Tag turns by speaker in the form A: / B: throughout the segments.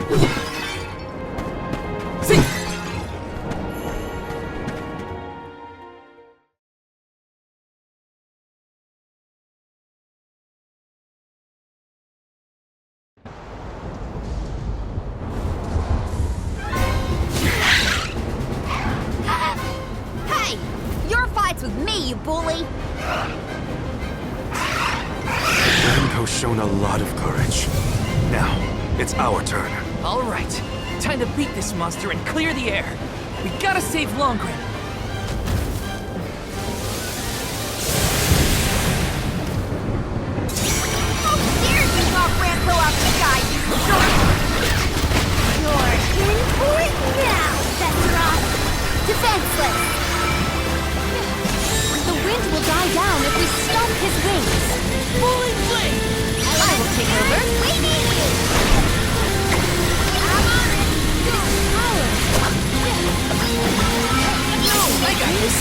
A: See!
B: Hey! Your fight's with me, you bully!
C: Ramco's shown a lot of courage. Now, it's our turn.
A: All right, time to beat this monster and clear the air. We gotta save Longren.
B: How dare you knock Ramco out the sky, you jerk! You're in for it now, Sephiroth! Defenseless! The wind will die down if we stomp his wings.
A: Fully flame!
B: I will take over. We need you! I'm on it!
A: I got this!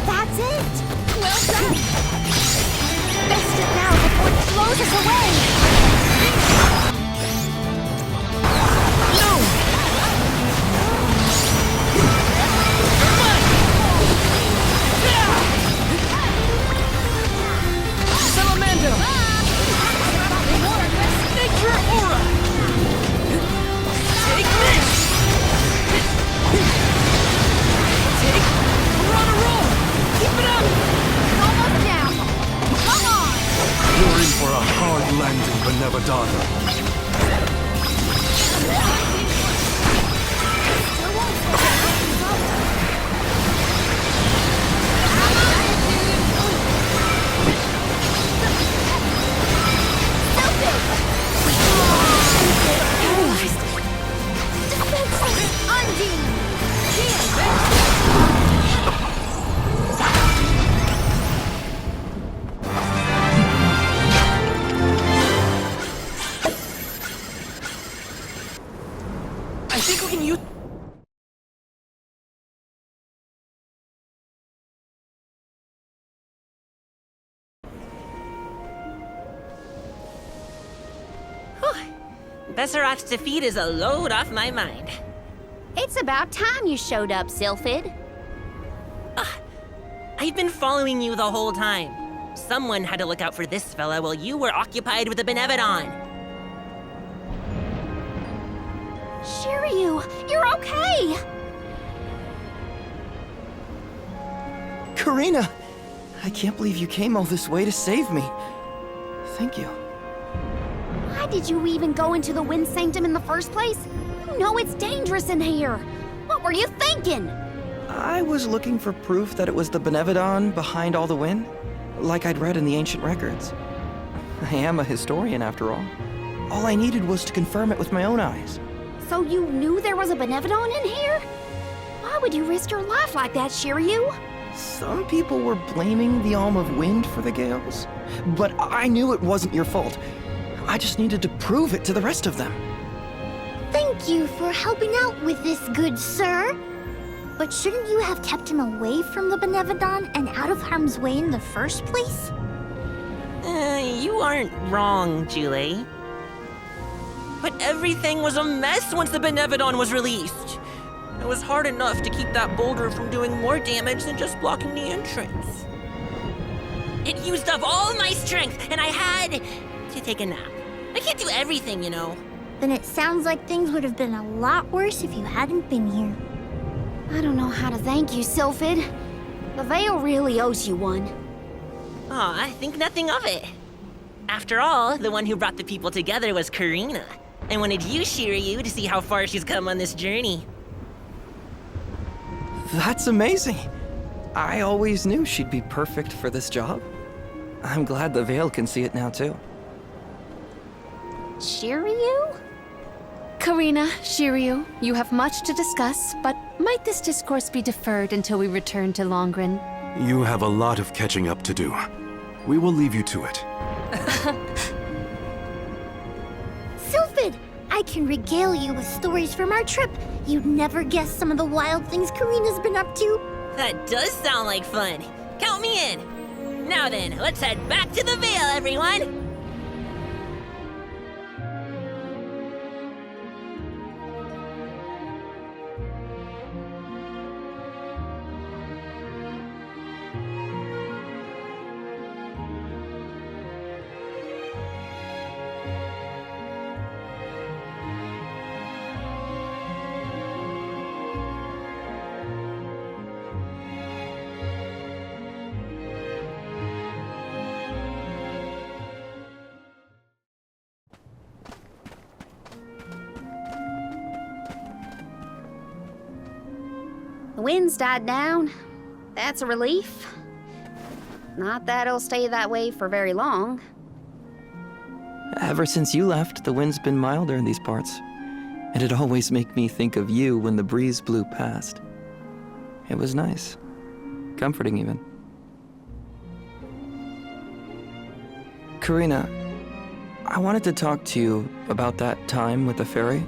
B: That's it! Well done! Best it now before it blows us away!
A: Salamando! Nature Aura! Take this! Take Piranha! Keep it up!
B: Almost down! Come on!
C: You're in for a hard landing, Benevadonna.
A: I think we can use...
D: Besseroth's defeat is a load off my mind.
B: It's about time you showed up, Sylphid.
D: I've been following you the whole time. Someone had to look out for this fella while you were occupied with the Benevodon.
B: Shiryu, you're okay!
E: Karina! I can't believe you came all this way to save me. Thank you.
B: Why did you even go into the Wind Sanctum in the first place? You know it's dangerous in here. What were you thinking?
E: I was looking for proof that it was the Benevodon behind all the wind, like I'd read in the ancient records. I am a historian, after all. All I needed was to confirm it with my own eyes.
B: So you knew there was a Benevodon in here? Why would you risk your life like that, Shiryu?
E: Some people were blaming the Alm of Wind for the gales, but I knew it wasn't your fault. I just needed to prove it to the rest of them.
F: Thank you for helping out with this, good sir. But shouldn't you have kept him away from the Benevodon and out of harm's way in the first place?
D: You aren't wrong, Julie. But everything was a mess once the Benevodon was released. It was hard enough to keep that boulder from doing more damage than just blocking the entrance. It used up all my strength, and I had to take a nap. I can't do everything, you know.
F: Then it sounds like things would have been a lot worse if you hadn't been here.
B: I don't know how to thank you, Sylphid. The Veil really owes you one.
D: Aw, I think nothing of it. After all, the one who brought the people together was Karina. I wanted you, Shiryu, to see how far she's come on this journey.
E: That's amazing. I always knew she'd be perfect for this job. I'm glad the Veil can see it now, too.
F: Shiryu?
G: Karina, Shiryu, you have much to discuss, but might this discourse be deferred until we return to Longren?
C: You have a lot of catching up to do. We will leave you to it.
F: Sylphid, I can regale you with stories from our trip. You'd never guess some of the wild things Karina's been up to.
D: That does sound like fun. Count me in. Now then, let's head back to the Vale, everyone.
H: The wind's died down. That's a relief. Not that it'll stay that way for very long.
E: Ever since you left, the wind's been milder in these parts. And it always make me think of you when the breeze blew past. It was nice. Comforting, even. Karina, I wanted to talk to you about that time with the fairy.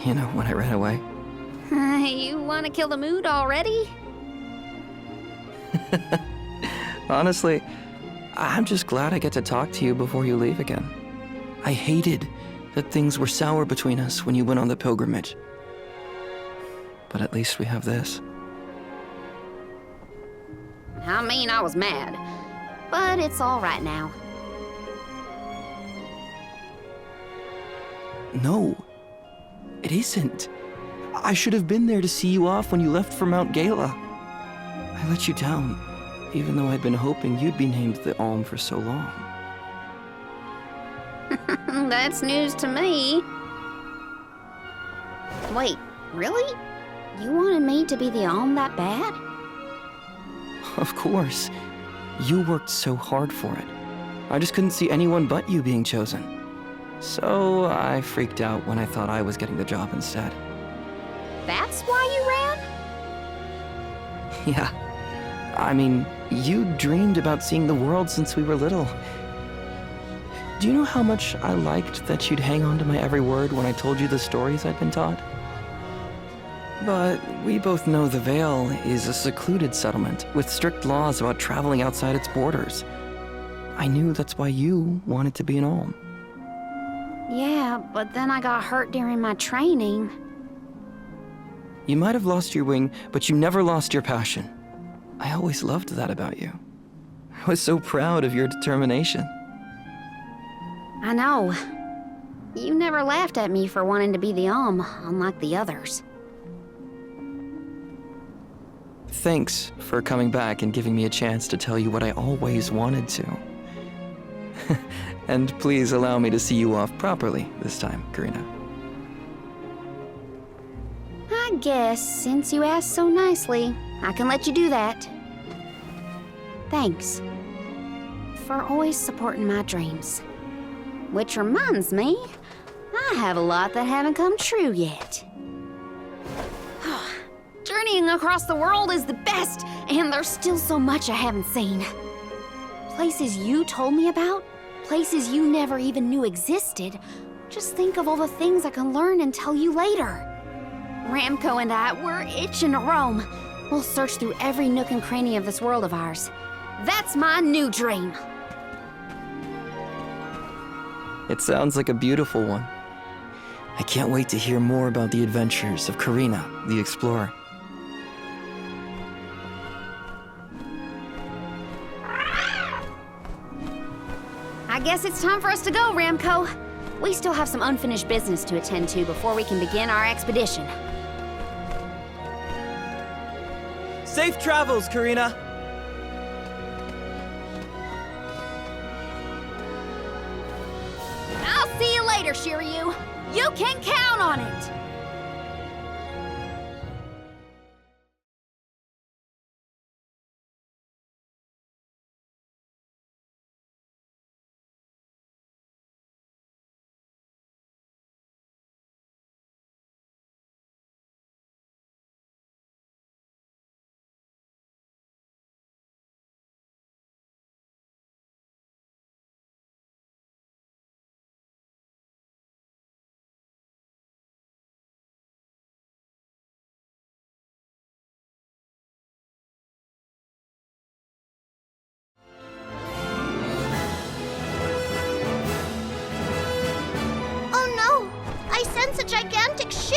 E: You know, when I ran away.
H: You want to kill the mood already?
E: Honestly, I'm just glad I get to talk to you before you leave again. I hated that things were sour between us when you went on the pilgrimage. But at least we have this.
H: I mean, I was mad. But it's all right now.
E: No, it isn't. I should have been there to see you off when you left for Mount Gala. I let you down, even though I'd been hoping you'd be named the Alm for so long.
H: That's news to me. Wait, really? You wanted me to be the Alm that bad?
E: Of course. You worked so hard for it. I just couldn't see anyone but you being chosen. So I freaked out when I thought I was getting the job instead.
H: That's why you ran?
E: Yeah. I mean, you dreamed about seeing the world since we were little. Do you know how much I liked that you'd hang on to my every word when I told you the stories I'd been taught? But we both know the Vale is a secluded settlement with strict laws about traveling outside its borders. I knew that's why you wanted to be an Alm.
H: Yeah, but then I got hurt during my training.
E: You might have lost your wing, but you never lost your passion. I always loved that about you. I was so proud of your determination.
H: I know. You never laughed at me for wanting to be the Alm, unlike the others.
E: Thanks for coming back and giving me a chance to tell you what I always wanted to. And please allow me to see you off properly this time, Karina.
H: I guess, since you asked so nicely, I can let you do that. Thanks. For always supporting my dreams. Which reminds me, I have a lot that haven't come true yet. Journeying across the world is the best, and there's still so much I haven't seen. Places you told me about, places you never even knew existed. Just think of all the things I can learn and tell you later. Ramco and I, we're itching to roam. We'll search through every nook and cranny of this world of ours. That's my new dream.
E: It sounds like a beautiful one. I can't wait to hear more about the adventures of Karina, the explorer.
H: I guess it's time for us to go, Ramco. We still have some unfinished business to attend to before we can begin our expedition.
E: Safe travels, Karina!
H: I'll see you later, Shiryu. You can count on it.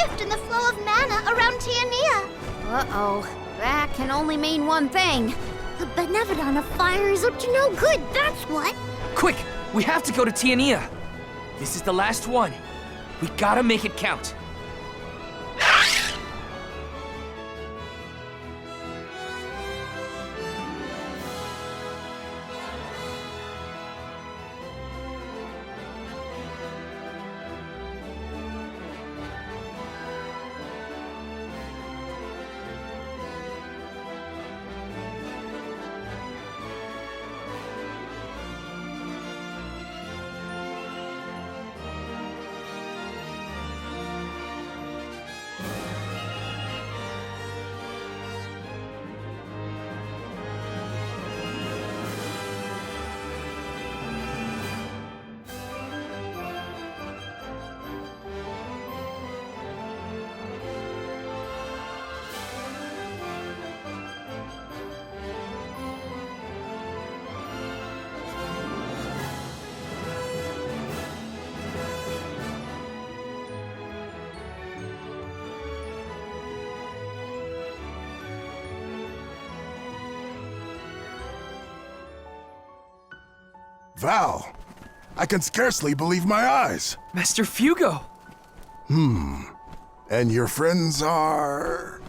F: shift in the flow of mana around Tiania.
H: Uh-oh. That can only mean one thing.
F: The Benevodon of Fire is up to no good, that's what.
A: Quick! We have to go to Tiania! This is the last one. We gotta make it count.
I: Val, I can scarcely believe my eyes.
A: Master Fugo!
I: And your friends are...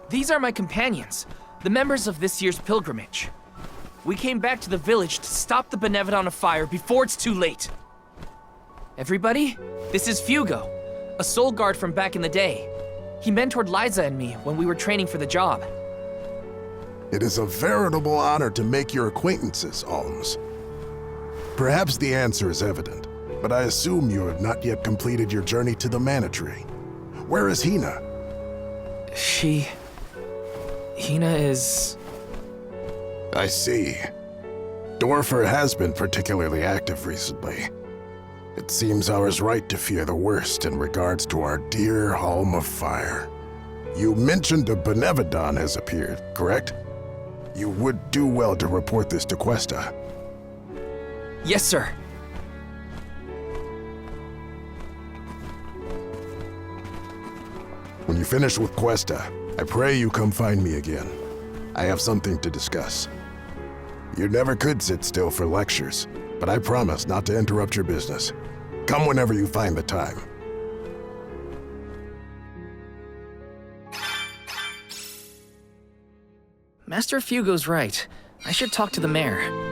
A: These are my companions, the members of this year's pilgrimage. We came back to the village to stop the Benevodon of Fire before it's too late. Everybody, this is Fugo, a soul guard from back in the day. He mentored Liza and me when we were training for the job.
I: It is a veritable honor to make your acquaintances, Alms. Perhaps the answer is evident, but I assume you have not yet completed your journey to the Mana Tree. Where is Hina?
A: Hina is...
I: I see. Dorfer has been particularly active recently. It seems I was right to fear the worst in regards to our dear Home of Fire. You mentioned a Benevodon has appeared, correct? You would do well to report this to Questa.
A: Yes, sir.
I: When you finish with Questa, I pray you come find me again. I have something to discuss. You never could sit still for lectures, but I promise not to interrupt your business. Come whenever you find the time.
A: Master Fugo's right. I should talk to the mayor.